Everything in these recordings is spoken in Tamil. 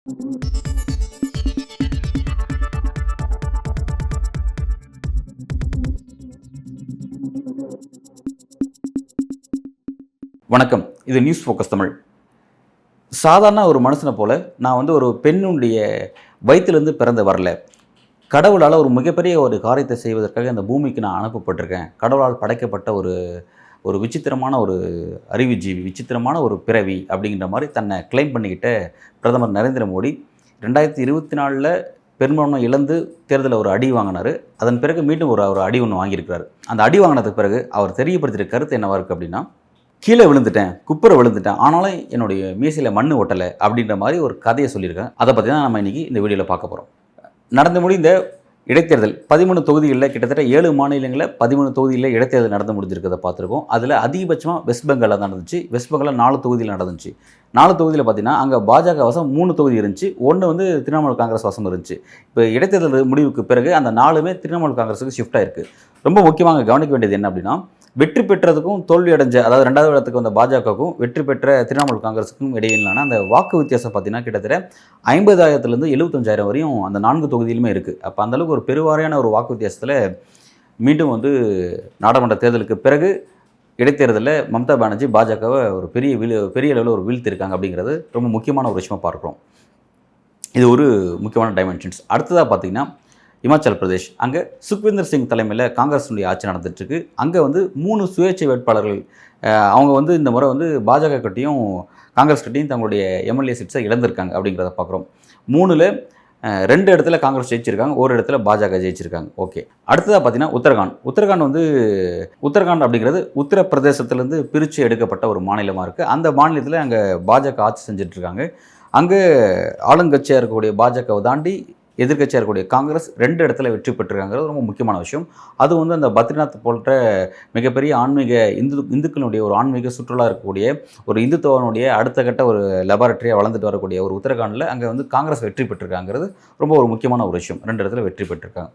வணக்கம். இது நியூஸ் ஃபோக்கஸ் தமிழ். சாதாரண ஒரு மனுஷனை போல நான் வந்து ஒரு பெண்ணுடைய வயிற்றிலிருந்து பிறந்து வரல. கடவுளால் ஒரு மிகப்பெரிய ஒரு காரியத்தை செய்வதற்காக இந்த பூமிக்கு நான் அனுப்பப்பட்டிருக்கேன். கடவுளால் படைக்கப்பட்ட ஒரு ஒரு விசித்திரமான ஒரு அறிவுஜீவி, விசித்திரமான ஒரு பிறவி அப்படிங்கிற மாதிரி தன்னை கிளைம் பண்ணிக்கிட்ட பிரதமர் நரேந்திர மோடி 2024ல் பெரும்பான்மை இழந்து தேர்தலில் ஒரு அடி வாங்கினார். அதன் பிறகு மீண்டும் ஒரு அடி ஒன்று வாங்கியிருக்கிறார். அந்த அடி வாங்கினதுக்கு பிறகு அவர் தெரியப்படுத்திய கருத்து என்னவாக இருக்குது அப்படின்னா, கீழே விழுந்துட்டேன், குப்புற விழுந்துட்டேன், ஆனாலும் என்னுடைய மீசையில் மண் ஒட்டலை அப்படின்ற மாதிரி ஒரு கதையை சொல்லியிருக்கேன். அதை பற்றி தான் நம்ம இன்றைக்கி இந்த வீடியோவில் பார்க்க போகிறோம். நடந்து முடிந்த இடைத்தேர்தல் 13 தொகுதிகளில் கிட்டத்தட்ட 7 மாநிலங்களில் 13 தொகுதிகளில் இடைத்தேர்தல் நடந்து முடிஞ்சிருக்கிறத பார்த்துருக்கோம். அதில் அதிகபட்சமாக வெஸ்ட் பெங்காலில் நடந்துச்சு. வெஸ்ட் பெங்காலில் 4 தொகுதியில் நடந்துச்சு. 4 தொகுதியில் பார்த்தீங்கன்னா அங்கே பாஜக வசம் 3 தொகுதி இருந்துச்சு, ஒன்று வந்து திரிணாமுல் காங்கிரஸ் வசம் இருந்துச்சு. இப்போ இடைத்தேர்தல் முடிவுக்கு பிறகு அந்த 4மே திரிணாமுல் காங்கிரஸுக்கு ஷிஃப்ட் ஆயிருக்கு. ரொம்ப முக்கியமாக கவனிக்க வேண்டியது என்ன அப்படின்னா, வெற்றி பெற்றதுக்கும் தோல்வி அடைஞ்ச, அதாவது 2வது இடத்துக்கு வந்த பாஜகவுக்கும் வெற்றி பெற்ற திரிணாமுல் காங்கிரஸுக்கும் இடையிலான அந்த வாக்கு வித்தியாசம் பார்த்தீங்கன்னா கிட்டத்தட்ட 50,000லேருந்து 75,000 வரையும் அந்த 4 தொகுதியிலுமே இருக்குது. அப்போ அந்தளவுக்கு ஒரு பெருவாரியான ஒரு வாக்கு வித்தியாசத்தில் மீண்டும் வந்து நாடாளுமன்ற தேர்தலுக்கு பிறகு இடைத்தேர்தலில் மம்தா பானர்ஜி பாஜகவை ஒரு பெரிய அளவில் ஒரு வீழ்த்திருக்காங்க அப்படிங்கிறது ரொம்ப முக்கியமான ஒரு விஷயமா பார்க்குறோம். இது ஒரு முக்கியமான டைமென்ஷன்ஸ். அடுத்ததாக பார்த்தீங்கன்னா இமாச்சல் பிரதேஷ், அங்கே சுக்விந்தர் சிங் தலைமையில் காங்கிரஸுடைய ஆட்சி நடந்துட்டுருக்கு. அங்கே வந்து 3 சுயேட்சை வேட்பாளர்கள் அவங்க வந்து இந்த முறை வந்து பாஜக கட்சியும் காங்கிரஸ் கட்சியும் தங்களுடைய எம்எல்ஏ சீட்ஸை இழந்திருக்காங்க அப்படிங்கிறத பார்க்குறோம். 3ல் 2 இடத்துல காங்கிரஸ் ஜெயிச்சிருக்காங்க, ஒரு இடத்துல பாஜக ஜெயிச்சிருக்காங்க. ஓகே, அடுத்ததாக பார்த்தீங்கன்னா உத்தரகாண்ட் அப்படிங்கிறது உத்தரப்பிரதேசத்துலேருந்து பிரித்து எடுக்கப்பட்ட ஒரு மாநிலமாக இருக்குது. அந்த மாநிலத்தில் அங்கே பாஜக ஆட்சி செஞ்சிட்ருக்காங்க. அங்கே ஆளுங்கட்சியாக இருக்கக்கூடிய பாஜகவை தாண்டி எதிர்கட்சியாக இருக்கக்கூடிய காங்கிரஸ் 2 இடத்துல வெற்றி பெற்றிருக்காங்கிறது ரொம்ப முக்கியமான விஷயம். அது வந்து அந்த பத்ரிநாத் போன்ற மிகப்பெரிய ஆன்மீக இந்துக்களுடைய ஒரு ஆன்மீக சுற்றுலா இருக்கக்கூடிய ஒரு இந்துத்துவனுடைய அடுத்த கட்ட ஒரு லெபார்ட்டரியாக வளர்ந்துட்டு வரக்கூடிய ஒரு உத்தரகாண்டில் அங்கே வந்து காங்கிரஸ் வெற்றி பெற்றிருக்காங்கிறது ரொம்ப ஒரு முக்கியமான ஒரு விஷயம். 2 இடத்துல வெற்றி பெற்றிருக்காங்க.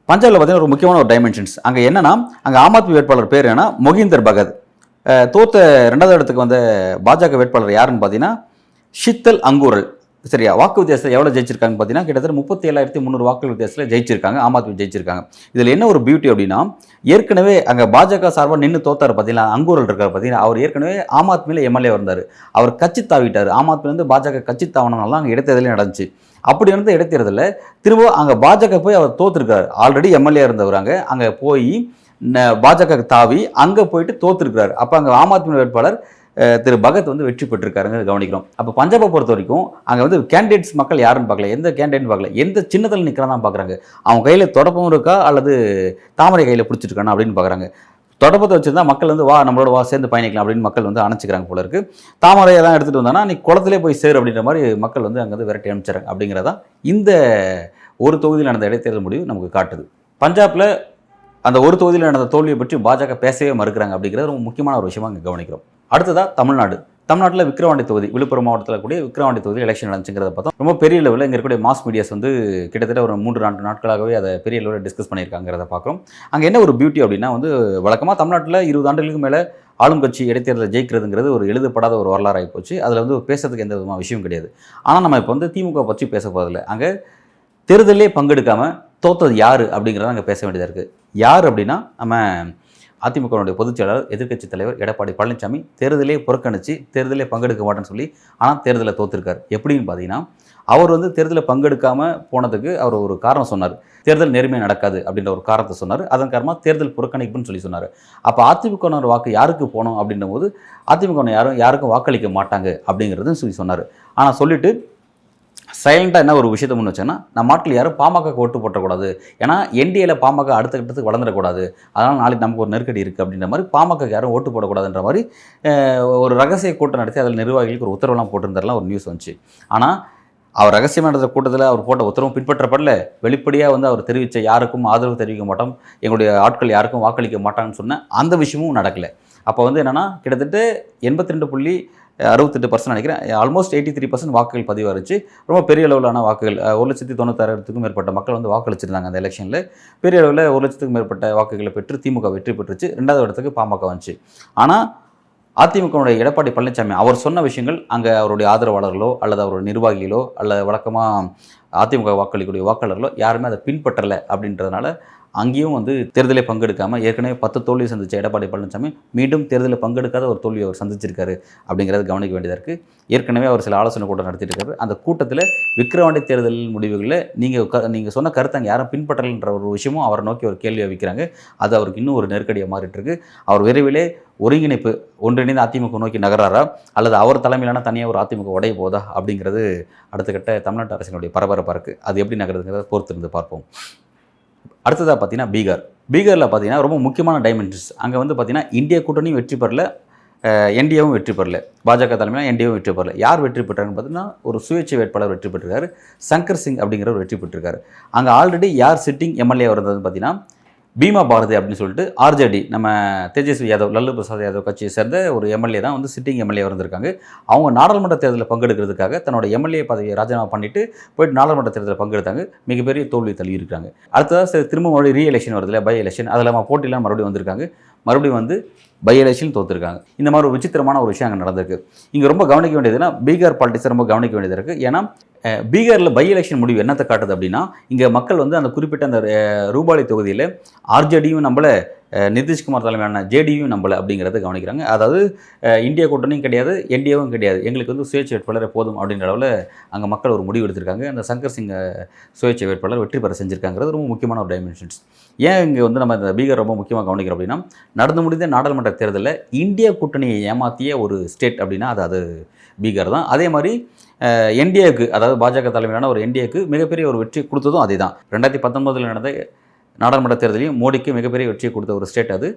பஞ்சாபில் பார்த்தீங்கன்னா ஒரு முக்கியமான ஒரு டைமென்ஷன்ஸ் அங்கே என்னன்னா, அங்கே ஆம் ஆத்மி வேட்பாளர் பேர் என்னன்னா மொஹிந்தர் பகத். தோத்த 2வது இடத்துக்கு வந்த பாஜக வேட்பாளர் யாருன்னு பார்த்தீங்கன்னா ஷித்தல் அங்கூரல். சரியா, வாக்கு வித்தியாசத்தில் எவ்வளோ ஜெயிச்சிருக்காங்க பார்த்தீங்கன்னா கிட்டத்தட்ட 37,300 வாக்கு வித்தியாசத்தில் ஜெயிச்சிருக்காங்க. ஆம் ஆத்மி ஜெயிச்சிருக்காங்க. இதில் என்ன ஒரு பியூட்டி அப்படின்னா, ஏற்கனவே அங்கே பாஜக சார்பாக நின்று தோத்தார் பார்த்தீங்களா, அங்கூரல் இருக்கார் பார்த்தீங்கன்னா, அவர் ஏற்கனவே ஆம் ஆத்மியில் எம்எல்ஏ வந்தார். அவர் கட்சி தாவிட்டார். ஆம் ஆத்மிலேருந்து பாஜக கட்சி தாவனால அங்கே இடைத்தேர்தலே நடந்துச்சு. அப்படி இருந்த இடைத்தேர்தலில் திரும்ப அங்கே பாஜக போய் அவர் தோற்றுருக்கார். ஆல்ரெடி எம்எல்ஏ இருந்தவர் அங்கே போய் பாஜக தாவி அங்கே போயிட்டு தோற்றுருக்கிறார். அப்போ அங்கே ஆம் ஆத்மி வேட்பாளர் திரு பகத் வந்து வெற்றி பெற்றிருக்காருங்க கவனிக்கிறோம். அப்போ பஞ்சாபை பொறுத்த வரைக்கும் அங்கே வந்து கேண்டிடேட்ஸ் மக்கள் யாருன்னு பார்க்கல, எந்த கேண்டிடேட்னு பார்க்கல, எந்த சின்னத்தில் நிற்கிறான் தான் பார்க்குறாங்க. அவங்க கையில் தொடப்பம் இருக்கா அல்லது தாமரை கையில் பிடிச்சிருக்கானா அப்படின்னு பார்க்குறாங்க. தொடப்பத்தை வச்சுருந்தா மக்கள் வந்து நம்மளோட சேர்ந்து பயணிக்கலாம் அப்படின்னு மக்கள் வந்து அணைச்சிக்கிறாங்க போல இருக்குது. தாமரையெல்லாம் எடுத்துகிட்டு வந்தாங்கன்னா நீ குளத்திலே போய் சேரு அப்படின்ற மாதிரி மக்கள் வந்து அங்கே வந்து விரட்டி அனுப்பிச்சிடறாங்க அப்படிங்கிறதான் இந்த ஒரு தொகுதியில் நடந்த இடைத்தேர்தல் முடிவு நமக்கு காட்டுது. பஞ்சாபில் அந்த ஒரு தொகுதியில் நடந்த தோல்வியை பற்றி பாஜக பேசவே மறுக்கிறாங்க அப்படிங்கிறது ரொம்ப முக்கியமான ஒரு விஷயமாக அங்கே கவனிக்கிறோம். அடுத்ததாக தமிழ்நாட்டில் விக்கிரவாண்டி தொகுதி, விழுப்புரம் மாவட்டத்தில் கூடிய விக்கிரவாண்டி தொகுதி எலெக்ஷன் நடந்துச்சுங்கிறத பார்த்தோம். ரொம்ப பெரிய லெவலில் இங்கே இருக்கக்கூடிய மாஸ் மீடியாஸ் வந்து கிட்டத்தட்ட ஒரு 3-4 நாட்களாகவே அதை பெரிய லெவலில் டிஸ்கஸ் பண்ணியிருக்காங்கிறத பார்க்குறோம். அங்கே என்ன ஒரு பியூட்டி அப்படின்னா வந்து வழக்கமாக தமிழ்நாட்டில் 20 ஆண்டுகளுக்கு மேலே ஆளும் கட்சி இடைத்தேர்தலில் ஜெயிக்கிறதுங்கிறது ஒரு எழுதப்படாத ஒரு வரலாறு ஆகிப்போச்சு. அதில் வந்து பேசுறதுக்கு எந்த விதமான விஷயம் கிடையாது. ஆனால் நம்ம இப்போ வந்து திமுக பற்றி பேச போதில்லை. அங்கே தேர்தலே பங்கெடுக்காமல் தோத்தது யார் அப்படிங்கிறத அங்கே பேச வேண்டியதாக இருக்குது. யார் அப்படின்னா நம்ம அதிமுகவுடைய பொதுச்செயலாளர் எதிர்க்கட்சித் தலைவர் எடப்பாடி பழனிசாமி தேர்தலே புறக்கணித்து தேர்தலே பங்கெடுக்க மாட்டேன்னு சொல்லி ஆனால் தேர்தலில் தோற்றுருக்கார். எப்படின்னு பார்த்தீங்கன்னா, அவர் வந்து தேர்தலில் பங்கெடுக்காமல் போனதுக்கு அவர் ஒரு காரணம் சொன்னார். தேர்தல் நேர்மையாக நடக்காது அப்படின்ற ஒரு காரணத்தை சொன்னார். அதன் காரணமாக தேர்தல் புறக்கணிப்புன்னு சொல்லி சொன்னார். அப்போ அதிமுகவினர் வாக்கு யாருக்கு போனோம் அப்படின்ற போது அதிமுகவினர் யாருக்கும் வாக்களிக்க மாட்டாங்க அப்படிங்கிறதுன்னு சொல்லி சொன்னார். ஆனால் சொல்லிவிட்டு சைலண்டாக என்ன ஒரு விஷயத்தை முன் வச்சேன்னா, நம்ம ஆட்கள் யாரும் பாமக ஓட்டு போட்டக்கூடாது, ஏன்னா என்டிஏல பாமக அடுத்த கட்டத்துக்கு வளர்ந்துடக்கூடாது, அதனால் நாளைக்கு நமக்கு ஒரு நெருக்கடி இருக்குது அப்படின்ற மாதிரி பாமக யாரும் ஓட்டு போடக்கூடாதுன்ற மாதிரி ஒரு ரகசிய கூட்டம் நடத்தி அதில் நிர்வாகிகளுக்கு ஒரு உத்தரவுலாம் போட்டிருந்தாரெலாம் ஒரு நியூஸ் வந்துச்சு. ஆனால் அவர் ரகசியமாக நடந்த கூட்டத்தில் அவர் போட்ட உத்தரவும் பின்பற்றப்படல. வெளிப்படையாக வந்து அவர் தெரிவித்த யாருக்கும் ஆதரவு தெரிவிக்க மாட்டோம், எங்களுடைய ஆட்கள் யாருக்கும் வாக்களிக்க மாட்டாங்கன்னு சொன்ன அந்த விஷயமும் நடக்கலை. அப்போ வந்து என்னென்னா கிட்டத்தட்ட 82.68% நினைக்கிறேன், ஆல்மோஸ்ட் 83% வாக்குகள் பதிவாகிச்சு. ரொம்ப பெரிய அளவிலான வாக்குகள் 1,96,000க்கும் மேற்பட்ட மக்கள் வந்து வாக்களிச்சிருந்தாங்க அந்த எலெக்ஷனில். பெரிய அளவில் 1,00,000க்கும் மேற்பட்ட வாக்குகளை பெற்று திமுக வெற்றி பெற்றுச்சு. 2வது இடத்துக்கு பாமக வந்துச்சு. ஆனால் அதிமுகவுடைய எடப்பாடி பழனிசாமி அவர் சொன்ன விஷயங்கள் அங்கே அவருடைய ஆதரவாளர்களோ அல்லது அவருடைய நிர்வாகிகளோ அல்லது வழக்கமாக அதிமுக வாக்களிக்கக்கூடிய வாக்காளர்களோ யாருமே அதை பின்பற்றலை அப்படின்றதுனால அங்கேயும் வந்து தேர்தலை பங்கெடுக்காமல் ஏற்கனவே 10 தோல்வி சந்தித்த எடப்பாடி பழனிசாமி மீண்டும் தேர்தலில் பங்கெடுக்காத ஒரு தோல்வி அவர் சந்திச்சிருக்காரு அப்படிங்கிறத கவனிக்க வேண்டியதாக இருக்குது. ஏற்கனவே அவர் சில ஆலோசனை கூட்டம் நடத்திட்டு இருக்காரு. அந்த கூட்டத்தில் விக்கிரவாண்டி தேர்தல் முடிவுகளில் நீங்கள் சொன்ன கருத்தை அங்கே யாரும் பின்பற்றலைன்ற ஒரு விஷயமும் அவரை நோக்கி ஒரு கேள்வியை வைக்கிறாங்க. அது அவருக்கு இன்னும் ஒரு நெருக்கடியாக மாறிட்டு இருக்கு. அவர் விரைவிலே ஒருங்கிணைப்பு ஒன்றிணைந்து அதிமுக நோக்கி நகராரா அல்லது அவர் தலைமையிலான தனியாக ஒரு அதிமுக உடைய போதா அப்படிங்கிறது அடுத்த கட்ட தமிழ்நாட்டு அரசினுடைய பரபரப்பாக இருக்குது. அது எப்படி நகருதுங்கிறத பொறுத்திருந்து பார்ப்போம். அடுத்ததாக பார்த்தீங்கன்னா பீகாரில் பார்த்தீங்கன்னா ரொம்ப முக்கியமான டைமென்ஷன்ஸ். அங்கே வந்து பார்த்தீங்கன்னா இந்திய கூட்டணியும் வெற்றி பெறல, என்டிஏவும் வெற்றி பெறல, பாஜக தலைமையில் என்டிஏவும் வெற்றி பெறல. யார் வெற்றி பெற்றாருன்னு பார்த்தீங்கன்னா ஒரு சுயேட்சை வேட்பாளர் வெற்றி பெற்றிருக்காரு. சங்கர் சிங் அப்படிங்கிறவர் வெற்றி பெற்றிருக்காரு. அங்கே ஆல்ரெடி யார் சிட்டிங் எம்எல்ஏ இருந்ததுன்னு பார்த்தீங்கன்னா பீமா பாரதி அப்படின்னு சொல்லிட்டு ஆர்ஜேடி நம்ம தேஜஸ்வி யாதவ் லல்லு பிரசாத் யாதவ் கட்சியை சேர்ந்த ஒரு எம்எல்ஏ தான் வந்து சிட்டிங் எம்எல்ஏ இருந்திருக்காங்க. அவங்க நாடாளுமன்ற தேர்தலில் பங்கெடுக்கிறதுக்காக தன்னோட எம்எல்ஏ பதவியை ராஜினாமா பண்ணிட்டு போயிட்டு நாடாளுமன்ற தேர்தலில் பங்கெடுத்தாங்க. மிகப்பெரிய தோல்வி தள்ளியிருக்காங்க. அடுத்ததாக திரும்ப மறுபடியும் ரீ எலெக்ஷன் வருது இல்லை, பை எலெக்ஷன், அதில் நம்ம போட்டிலாம் மறுபடியும் வந்திருக்காங்க. மறுபடியும் வந்து பை எலெக்ஷன் தோற்றுருக்காங்க. இந்த மாதிரி ஒரு விசித்திரமான ஒரு விஷயம் அங்கே நடந்திருக்கு. இங்கே ரொம்ப கவனிக்க வேண்டியதுன்னா பீகார் பாலிட்டிக்ஸை ரொம்ப கவனிக்க வேண்டியது இருக்குது. ஏன்னா பீகாரில் பை எலெக்ஷன் முடிவு என்னத்தை காட்டுது அப்படின்னா இங்கே மக்கள் வந்து அந்த குறிப்பிட்ட அந்த ரூபாலி தொகுதியில் ஆர்ஜேடியும் நம்மள நிதிஷ்குமார் தலைமையான ஜேடியும் நம்பலை அப்படிங்கிறத கவனிக்கிறாங்க. அதாவது இந்தியா கூட்டணியும் கிடையாது, என்டிஏவும் கிடையாது, எங்களுக்கு வந்து சுயேட்சை வேட்பாளர் போதும் அப்படின்ற அளவில் அங்கே மக்கள் ஒரு முடிவு எடுத்திருக்காங்க. அந்த சங்கர் சிங் சுயேட்சை வேட்பாளர் வெற்றி பெற செஞ்சுருக்காங்கிறது ரொம்ப முக்கியமான ஒரு டைமென்ஷன்ஸ். ஏன் இங்கே வந்து நம்ம இந்த பீகார் ரொம்ப முக்கியமாக கவனிக்கிறோம் அப்படின்னா நடந்து முடிந்த நாடாளுமன்ற தேர்தலில் இந்தியா கூட்டணியை ஏமாற்றிய ஒரு ஸ்டேட் அப்படின்னா அது பீகார் தான். அதே மாதிரி என்டிஏக்கு அதாவது பாஜக தலைமையிலான ஒரு என்டிஏக்கு மிகப்பெரிய ஒரு வெற்றி கொடுத்ததும் அதே தான். 2019 நடந்த நாடாளுமன்ற தேர்தலையும் மோடிக்கு மிகப்பெரிய வெற்றியை கொடுத்த ஒரு ஸ்டேட் அது.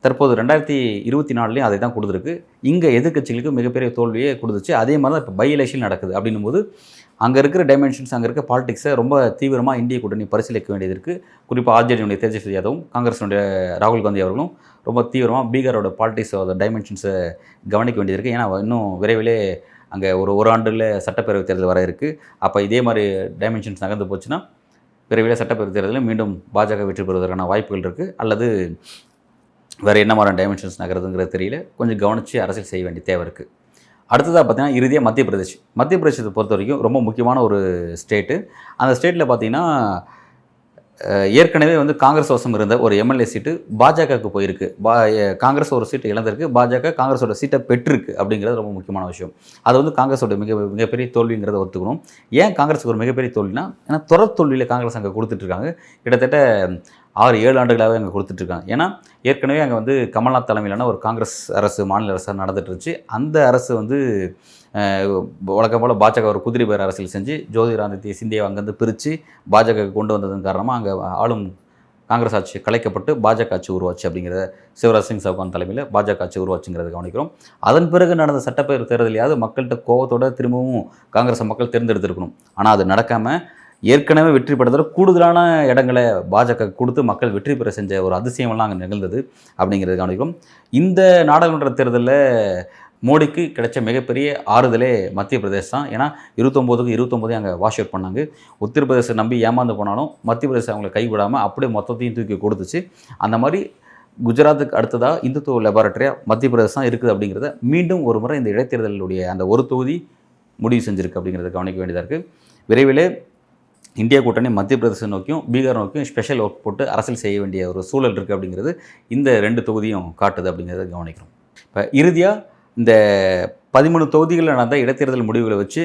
தற்போது 2024 அதை தான் கொடுத்துருக்கு. இங்கே எதிர்க்கட்சிகளுக்கு மிகப்பெரிய தோல்வியே கொடுத்துச்சு. அதே மாதிரி தான் இப்போ பை எலெக்ஷன் நடக்குது. அப்படின்னும் போது அங்கே இருக்கிற டைமென்ஷன்ஸ், அங்கே இருக்க பாலிடிக்ஸை ரொம்ப தீவிரமாக இந்திய கூட்டணி பரிசீலிக்க வேண்டியது இருக்குது. குறிப்பாக ஆர்ஜேடியுடைய தேஜஸ்வி யாதவும் காங்கிரஸினுடைய ராகுல் காந்தி அவர்களும் ரொம்ப தீவிரமாக பீகாரோட பாலிடிக்ஸோட டைமென்ஷன்ஸை கவனிக்க வேண்டியது இருக்குது. ஏன்னா இன்னும் விரைவிலே அங்கே ஒரு ஆண்டில் சட்டப்பேரவை தேர்தல் வர இருக்குது. அப்போ இதே மாதிரி டைமென்ஷன்ஸ் நகர்ந்து போச்சுன்னா விரைவில் சட்டப்பேரவை தேர்தலில் மீண்டும் பாஜக வெற்றி பெறுவதற்கான வாய்ப்புகள் இருக்குது. அல்லது வேறு என்ன மாதிரியான டைமென்ஷன்ஸ் நகருதுங்கிறது தெரியல. கொஞ்சம் கவனித்து அரசியல் செய்ய வேண்டிய தேவை இருக்குது. அடுத்ததாக பார்த்தீங்கன்னா இறுதியாக மத்திய பிரதேசத்தை பொறுத்த வரைக்கும் ரொம்ப முக்கியமான ஒரு ஸ்டேட்டு. அந்த ஸ்டேட்டில் பார்த்தீங்கன்னா ஏற்கனவே வந்து காங்கிரஸ் வசம் இருந்த ஒரு எம்எல்ஏ சீட்டு பாஜகவுக்கு போயிருக்கு. காங்கிரஸ் ஒரு சீட்டு இழந்திருக்கு, பாஜக காங்கிரஸோட சீட்டை பெற்றிருக்கு அப்படிங்கிறது ரொம்ப முக்கியமான விஷயம். அது வந்து காங்கிரஸோட மிகப்பெரிய தோல்விங்கிறத ஒத்துக்கணும். ஏன் காங்கிரஸுக்கு ஒரு மிகப்பெரிய தோல்வினா ஏன்னா தொடர் தோல்வியில் காங்கிரஸ் அங்கே கொடுத்துட்ருக்காங்க. கிட்டத்தட்ட 6-7 ஆண்டுகளாகவே அங்கே கொடுத்துட்ருக்காங்க. ஏன்னா ஏற்கனவே அங்கே வந்து கமல்நாத் தலைமையிலான ஒரு காங்கிரஸ் அரசு மாநில அரசாக நடந்துட்டு இருந்துச்சு. அந்த அரசு வந்து வழக்கம் போல் பாஜக ஒரு குதிரை பேர் அரசியல் செஞ்சு ஜோதிராதித்ய சிந்தியாவை அங்கேருந்து பிரித்து பாஜக கொண்டு வந்ததன் காரணமாக அங்கே ஆளும் காங்கிரஸ் ஆட்சி கலைக்கப்பட்டு பாஜக ஆட்சி உருவாச்சு அப்படிங்கிறத சிவராஜ் சிங் சௌகான் தலைமையில் பாஜக ஆட்சி உருவாச்சுங்கிறத கவனிக்கிறோம். அதன் பிறகு நடந்த சட்டப்பேரவை தேர்தலையாவது மக்கள்கிட்ட கோவத்தோடு திரும்பவும் காங்கிரஸை மக்கள் தேர்ந்தெடுத்திருக்கணும். ஆனால் அது நடக்காமல் ஏற்கனவே வெற்றி பெற்றதில் கூடுதலான இடங்களை பாஜக கொடுத்து மக்கள் வெற்றி பெற செஞ்ச ஒரு அதிசயமெல்லாம் அங்கே நிகழ்ந்தது அப்படிங்கிறது கவனிக்கிறோம். இந்த நாடாளுமன்ற தேர்தலில் மோடிக்கு கிடைச்ச மிகப்பெரிய ஆறுதலே மத்திய பிரதேசம் தான். ஏன்னா 29க்கு 29 அங்கே வாஷ் அவுட் பண்ணாங்க. உத்தரப்பிரதேசம் நம்பி ஏமாந்து போனாலும் மத்திய பிரதேசம் அவங்களை கைவிடாமல் அப்படியே மொத்தத்தையும் தூக்கி கொடுத்துச்சு. அந்த மாதிரி குஜராத்துக்கு அடுத்ததாக இந்துத்துவ லெபார்ட்டரியாக மத்திய பிரதேசம் இருக்குது அப்படிங்கிறத மீண்டும் ஒரு முறை இந்த இடைத்தேர்தலுடைய அந்த ஒரு தொகுதி முடிவு செஞ்சுருக்கு அப்படிங்கிறத கவனிக்க வேண்டியதாக இருக்குது. விரைவிலே இந்தியா கூட்டணி மத்திய பிரதேசம் நோக்கியும் பீகார் நோக்கியும் ஸ்பெஷல் ஒர்க் போட்டு அரசியல் செய்ய வேண்டிய ஒரு சூழல் இருக்குது அப்படிங்கிறது இந்த 2 தொகுதியும் காட்டுது அப்படிங்கிறத கவனிக்கிறோம். இப்போ இறுதியாக இந்த 13 தொகுதிகளில் நடந்த இடைத்தேர்தல் முடிவுகளை வச்சு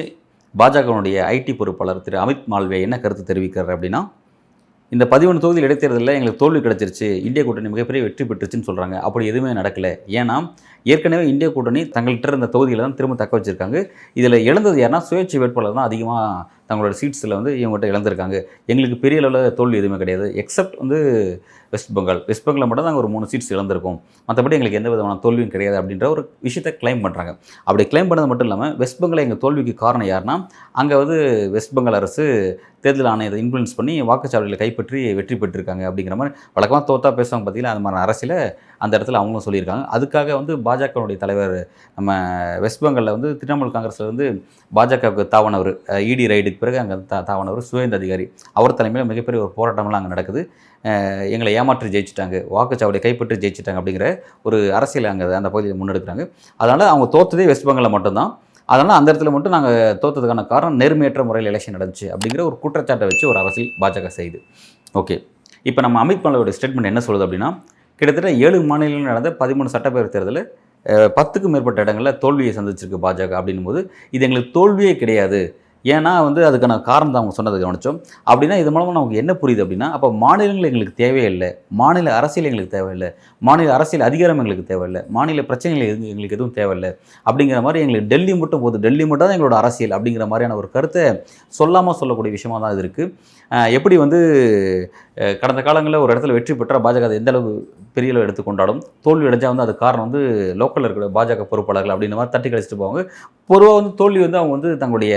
பாஜகவுடைய ஐடி பொறுப்பாளர் திரு அமித் மால்வே என்ன கருத்து தெரிவிக்கிறார் அப்படின்னா இந்த 13 தொகுதியில் இடைத்தேர்தலில் எங்களுக்கு தோல்வி கிடச்சிருச்சு, இந்திய கூட்டணி மிகப்பெரிய வெற்றி பெற்றுச்சுன்னு சொல்கிறாங்க. அப்படி எதுவுமே நடக்கலை. ஏன்னா ஏற்கனவே இந்திய கூட்டணி தங்கள்கிட்ட இருந்த தொகுதிகளை தான் திரும்ப தக்க வச்சுருக்காங்க. இதில் இழந்தது யாருன்னா சுயேட்சை வேட்பாளர் தான் அதிகமாக தங்களோட சீட்ஸில் வந்து இவங்ககிட்ட இழந்திருக்காங்க. எங்களுக்கு பெரிய அளவில் தோல்வி எதுவுமே கிடையாது. எக்ஸப்ட் வந்து வெஸ்ட் பெங்கால் மட்டும் தான் ஒரு 3 சீட்ஸ் இழந்திருக்கும். மற்றபடி எங்களுக்கு எந்த விதமான தோல்வியும் கிடையாது அப்படின்ற ஒரு விஷயத்தை கிளைம் பண்ணுறாங்க. அப்படி கிளைம் பண்ணது மட்டும் இல்லாமல் வெஸ்ட் பெங்கால் எங்கள் தோல்விக்கு காரணம் யாருன்னா அங்கே வந்து வெஸ்ட் பெங்கால் அரசு தேர்தல் ஆணையத்தை இன்ஃப்ளூயன்ஸ் பண்ணி வாக்குச்சாவடிகளை கைப்பற்றி வெற்றி பெற்றிருக்காங்க அப்படிங்கிற மாதிரி வழக்கமாக தோத்தா பேசுவாங்க. பார்த்தீங்கன்னா அது மாதிரி அரசியலை அந்த இடத்துல அவங்களும் சொல்லியிருக்காங்க. அதுக்காக வந்து பாஜகவுடைய தலைவர் நம்ம வெஸ்ட் பெங்காலில் வந்து திரிணாமுல் காங்கிரஸில் வந்து பாஜகவுக்கு தாவானவர் இடி ரைடுக்கு பிறகு அங்கே தாவானவர் சுவேந்த அதிகாரி அவர் தலைமையில் மிகப்பெரிய ஒரு போராட்டம்லாம் அங்கே நடக்குது. எங்களை ஏமாற்றி ஜெயிச்சிட்டாங்க, வாக்குச்சாவடியை கைப்பற்றி ஜெயிச்சிட்டாங்க அப்படிங்கிற ஒரு அரசியல் அங்கே அந்த பகுதியில் முன்னெடுக்கிறாங்க. அதனால் அவங்க தோற்றதே வெஸ்ட் பெங்காலில் மட்டும்தான். அதனால் அந்த இடத்துல மட்டும் நாங்கள் தோற்றதுக்கான காரணம் நேர்மையற்ற முறையில் எலெக்ஷன் நடந்துச்சு அப்படிங்கிற ஒரு குற்றச்சாட்டை வச்சு ஒரு அரசியல் பாஜக செய்யுது. ஓகே, இப்போ நம்ம அமித் மாலவியோட ஸ்டேட்மெண்ட் என்ன சொல்லுது அப்படின்னா, கிட்டத்தட்ட 7 மாநிலங்களில் நடந்த 13 சட்டப்பேரவை தேர்தலில் 10க்கும் மேற்பட்ட இடங்களில் தோல்வியை சந்திச்சிருக்கு பாஜக அப்படின்னும் போது, இது எங்களுக்கு தோல்வியே கிடையாது. ஏன்னா அதுக்கான காரணம் தான் அவங்க சொன்னதை கவனித்தோம். அப்படின்னா இது மூலமாக நமக்கு என்ன புரியுது அப்படின்னா, அப்போ மாநிலங்கள் எங்களுக்கு தேவையில்லை, மாநில அரசியல் எங்களுக்கு தேவையில்லை, மாநில அரசியல் அதிகாரம் எங்களுக்கு தேவையில்லை, மாநில பிரச்சனைகள் எங்களுக்கு எதுவும் தேவையில்லை அப்படிங்கிற மாதிரி எங்களுக்கு டெல்லி மட்டும் போதும், டெல்லி மட்டும் தான் எங்களோட அரசியல் அப்படிங்கிற மாதிரியான ஒரு கருத்தை சொல்லாமல் சொல்லக்கூடிய விஷயமாக தான் இது இருக்குது. எப்படி கடந்த காலங்களில் ஒரு இடத்துல வெற்றி பெற்ற பாஜக அதை எந்த அளவு பெரிய அளவு எடுத்து கொண்டாடும், தோல்வி அடைஞ்சால் அது காரணம் லோக்கலில் இருக்கிற பாஜக பொறுப்பாளர்கள் அப்படின்ற மாதிரி தட்டி கழிச்சிட்டு போவாங்க. பொதுவாக தோல்வி அவங்க தங்களுடைய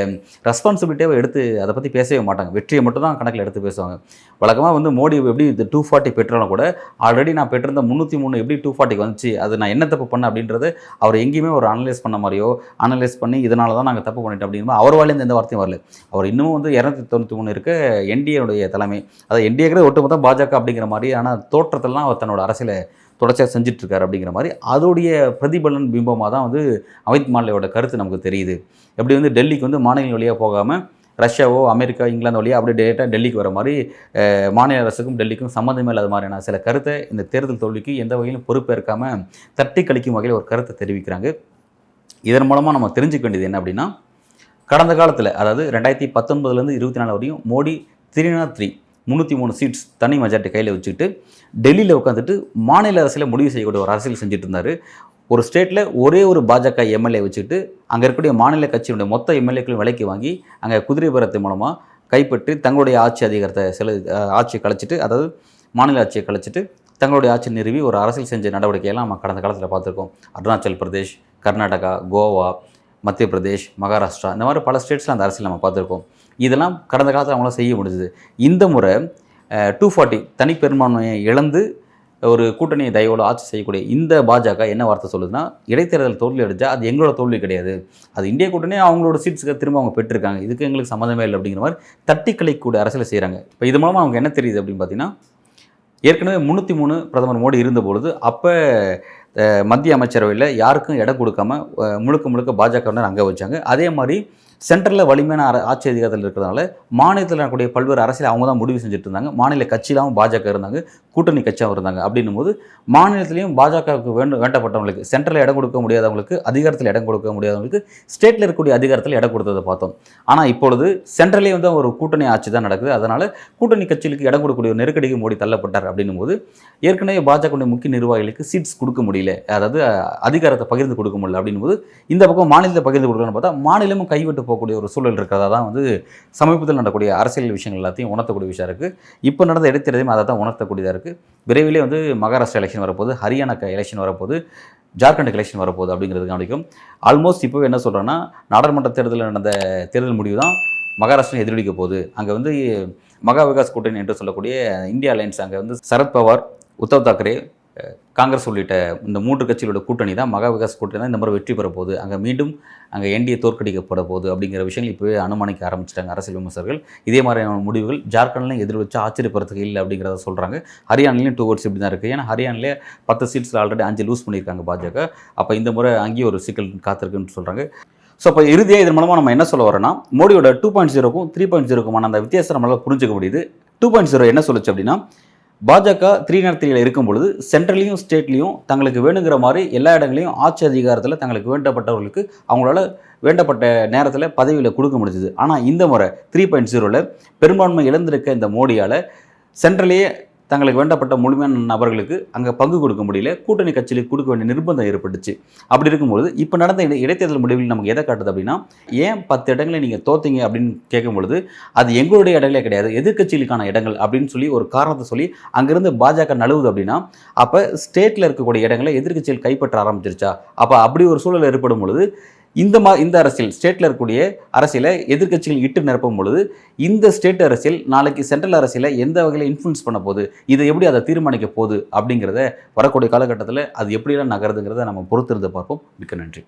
ரெஸ்பான்சிபிலிட்டியாக எடுத்து அதை பற்றி பேசவே மாட்டாங்க, வெற்றியை மட்டும் தான் கணக்கில் எடுத்து பேசுவாங்க. வழக்கமாக மோடி எப்படி 240 பெற்றாலும் கூட ஆல்ரெடி நான் பெற்றிருந்த 303 எப்படி 240 வந்துச்சு, அது நான் என்ன தப்பு பண்ணேன் அப்படின்றது அவர் எங்கேயுமே ஒரு அனலைஸ் பண்ண மாதிரியோ அனலைஸ் பண்ணி இதனால தான் நாங்கள் தப்பு பண்ணிட்டோம் அப்படிங்கிற அவர் வாயிலேருந்து எந்த வார்த்தையும் வரல. அவர் இன்னமும் 293 இருக்க என்டிஏடைய தலைமை, அதாவது என்டிஏங்கிறது ஒட்டுமொத்த பாஜக அப்படிங்கிற மாதிரி, ஆனால் தோற்றத்திலாம் அவர் தன்னோட அரசியலை தொடர்ச்சியாக செஞ்சிட்ருக்காரு அப்படிங்கிற மாதிரி அதோடைய பிரதிபலன் பிம்பமாக தான் அமித் மாலவியோட கருத்து நமக்கு தெரியுது. எப்படி டெல்லிக்கு மாநில வழியாக போகாமல் ரஷ்யாவோ அமெரிக்கா இங்கிலாந்து வழியாக அப்படியே டேரெக்டாக டெல்லிக்கு வர மாதிரி மாநில அரசுக்கும் டெல்லிக்கும் சம்மந்தமே இல்லாத மாதிரியான சில கருத்தை இந்த தேர்தல் தோல்விக்கு எந்த வகையிலும் பொறுப்பேற்காமல் தட்டி கழிக்கும் வகையில் ஒரு கருத்தை தெரிவிக்கிறாங்க. இதன் மூலமாக நம்ம தெரிஞ்சுக்க வேண்டியது என்ன அப்படின்னா, கடந்த காலத்தில் அதாவது 2019 24 வரையும் மோடி 303 303 சீட்ஸ் தனி மெஜாரிட்டி கையில் வச்சுக்கிட்டு டெல்லியில் உட்காந்துட்டு மாநில அரசியலை முடிவு செய்யக்கூடிய ஒரு அரசியல் செஞ்சுட்டு இருந்தார். ஒரு ஸ்டேட்டில் ஒரே ஒரு பாஜக எம்எல்ஏ வச்சுக்கிட்டு அங்கே இருக்கக்கூடிய மாநில கட்சியினுடைய மொத்த எம்எல்ஏக்களும் விலைக்கு வாங்கி அங்கே குதிரை பேரத்து மூலமாக கைப்பற்றி தங்களுடைய ஆட்சி அதிகாரத்தை ஆட்சியை கலைச்சிட்டு, அதாவது மாநில ஆட்சியை கலைச்சிட்டு தங்களுடைய ஆட்சி நிறுவி ஒரு அரசியல் செஞ்ச நடவடிக்கையெல்லாம் நம்ம கடந்த காலத்தில் பார்த்துருக்கோம். அருணாச்சல் பிரதேஷ், கர்நாடகா, கோவா, மத்திய பிரதேஷ், மகாராஷ்டிரா, இந்த மாதிரி பல ஸ்டேட்ஸில் அந்த அரசியல் நம்ம பார்த்துருக்கோம். இதெல்லாம் கடந்த காலத்தில் அவங்களாம் செய்ய முடிஞ்சுது. இந்த முறை 240 தனிப்பெரும்பான்மையை இழந்து ஒரு கூட்டணி தயவோடு ஆட்சி செய்யக்கூடிய இந்த பாஜக என்ன வார்த்தை சொல்லுதுன்னா, இடைத்தேர்தல் தோல்வி அடைஞ்சால் அது எங்களோட தோல்வி கிடையாது, அது இந்திய கூட்டணி அவங்களோட சீட்ஸுக்கு திரும்ப அவங்க பெற்றிருக்காங்க, இதுக்கு எங்களுக்கு சம்மந்தமே இல்லை அப்படிங்கிற மாதிரி தட்டி கழிக்கக்கூடிய அரசியல் செய்கிறாங்க. இப்போ இது மூலமாக அவங்க என்ன தெரியுது அப்படின்னு பார்த்தீங்கன்னா, ஏற்கனவே 303 பிரதமர் மோடி இருந்தபொழுது அப்போ மத்திய அமைச்சரவையில் யாருக்கும் இடம் கொடுக்காம முழுக்க பாஜகவினர் அங்கே வச்சாங்க. அதே மாதிரி சென்ட்ரலில் வலிமையான ஆட்சி அதிகாரத்தில் இருக்கிறதுனால மாநிலத்தில் இருக்கக்கூடிய பல்வேறு அரசியல் அவங்க தான் முடிவு செஞ்சுட்டு இருந்தாங்க. மாநில கட்சியிலாகவும் பாஜக இருந்தாங்க, கூட்டணி கட்சியாகவும் இருந்தாங்க. அப்படின்னும் போது மாநிலத்திலையும் பாஜகவுக்கு வேண்டப்பட்டவங்களுக்கு, சென்ட்ரலில் இடம் கொடுக்க முடியாதவங்களுக்கு, அதிகாரத்தில் இடம் கொடுக்க முடியாதவங்களுக்கு ஸ்டேட்டில் இருக்கக்கூடிய அதிகாரத்தில் இடம் கொடுத்ததை பார்த்தோம். ஆனால் இப்பொழுது சென்ட்ரலே ஒரு கூட்டணி ஆட்சி தான் நடக்குது. அதனால் கூட்டணி கட்சிகளுக்கு இடம் கொடுக்கக்கூடிய நெருக்கடிக்கு மோடி தள்ளப்பட்டார். அப்படின்னும் போது ஏற்கனவே பாஜகவுடைய முக்கிய நிர்வாகிகளுக்கு சீட்ஸ் கொடுக்க முடியல, அதாவது அதிகாரத்தை பகிர்ந்து கொடுக்க முடியல. அப்படின்னும் போது இந்த பக்கம் மாநிலத்தை பகிர்ந்து கொடுக்கணும்னு பார்த்தா மாநிலமும் கைவிட்டு போகக்கூடிய ஒரு சூழல் இருக்கிறதா தான் சமீபத்தில் நடக்கக்கூடிய அரசியல் விஷயங்கள் எல்லாத்தையும் உணர்த்தக்கூடிய விஷயம் இருக்குது. இப்போ நடந்த இடைத்தேர்தலையும் அதை தான் உணர்த்தக்கூடியதாக இருக்குது. விரைவிலே மகாராஷ்டிரா எலெக்ஷன் வரப்போகுது, ஹரியானா எலெக்ஷன் வரப்போகுது, ஜார்க்கண்ட் எலெக்ஷன் வரப்போகுது அப்படிங்கிறது கவனிக்கும். ஆல்மோஸ்ட் இப்போவே என்ன சொல்கிறேன்னா, நாடாளுமன்ற தேர்தலில் நடந்த தேர்தல் முடிவு தான் மகாராஷ்டிரா எதிரொலிக்க போகுது. அங்கே மகா விகாஸ் கூட்டணி என்று சொல்லக்கூடிய இந்தியா அலையன்ஸ், அங்கே சரத்பவார், உத்தவ் தாக்கரே, காங்கிரஸ் உள்ளிட்ட இந்த 3 கட்சிகளோட கூட்டணி தான் மகா விகாஸ் கூட்டணி தான் இந்த முறை வெற்றி பெற போகுது. அங்கே என்டிஏ தோற்கடிக்கப்பட போகுது அப்படிங்கிற விஷயங்கள் இப்போவே அனுமானிக்க ஆரம்பிச்சிட்டாங்க அரசியல் விமர்சகர்கள். இதே மாதிரியான முடிவுகள் ஜார்க்கண்ட்லையும் எதிர்வச்சு ஆச்சரியப்படுறதுக்கு இல்லை அப்படிங்கிறத சொல்கிறாங்க. ஹரியானாலையும் 2 votes இப்படி தான் இருக்குது. ஏன்னா ஹரியானாலே 10 சீட்ஸில் ஆல்ரெடி 5 லூஸ் பண்ணியிருக்காங்க பாஜக. அப்போ இந்த முறை அங்கேயும் ஒரு சிக்கல் காத்திருக்குன்னு சொல்கிறாங்க. ஸோ அப்போ இறுதியாக இதன் மூலமாக நம்ம என்ன சொல்ல வரோன்னா, மோடியோட 2.0க்கும் 3.0க்குமான அந்த வித்தியாசம் நம்மளால் புரிஞ்சுக்க முடியுது. 2.0 என்ன சொல்லுச்சு அப்படின்னா, பாஜக 303 இருக்கும் பொழுது சென்ட்ரலையும் ஸ்டேட்லையும் தங்களுக்கு வேணுங்கிற மாதிரி எல்லா இடங்களையும் ஆட்சி அதிகாரத்தில் தங்களுக்கு வேண்டப்பட்டவர்களுக்கு அவங்களால வேண்டப்பட்ட நேரத்தில் பதவியில் கொடுக்க முடிஞ்சுது. ஆனால் இந்த முறை 3.0ல் பெரும்பான்மை இழந்திருக்க இந்த மோடியால் சென்ட்ரலையே தங்களுக்கு வேண்டப்பட்ட முழுமையான நபர்களுக்கு அங்கே பங்கு கொடுக்க முடியல, கூட்டணி கட்சிகளுக்கு கொடுக்க வேண்டிய நிர்பந்தம் ஏற்பட்டுச்சு. அப்படி இருக்கும்பொழுது இப்போ நடந்த இடைத்தேர்தல் முடிவில் நமக்கு எதை காட்டுது அப்படின்னா, ஏன் 10 இடங்களை நீங்கள் தோத்தீங்க அப்படின்னு கேட்கும் பொழுது அது எங்களுடைய இடங்களே கிடையாது, எதிர்கட்சிகளுக்கான இடங்கள் அப்படின்னு சொல்லி ஒரு காரணத்தை சொல்லி அங்கேருந்து பாஜக நழுவுது. அப்படின்னா அப்போ ஸ்டேட்டில் இருக்கக்கூடிய இடங்களை எதிர்கட்சிகள் கைப்பற்ற ஆரம்பிச்சிருச்சா? அப்போ அப்படி ஒரு சூழல் ஏற்படும் பொழுது இந்த அரசியல் ஸ்டேட்டில் இருக்கக்கூடிய அரசியலை எதிர்கட்சிகள் இட்டு நிரப்பும் பொழுது இந்த ஸ்டேட் அரசியல் நாளைக்கு சென்ட்ரல் அரசியலை எந்த வகையில் இன்ஃப்ளூன்ஸ் பண்ண போகுது, இதை எப்படி அதை தீர்மானிக்க போகுது அப்படிங்கிறத வரக்கூடிய காலகட்டத்தில் அது எப்படியெல்லாம் நகருதுங்கிறத நம்ம பொறுத்திருந்து பார்ப்போம். மிக்க நன்றி.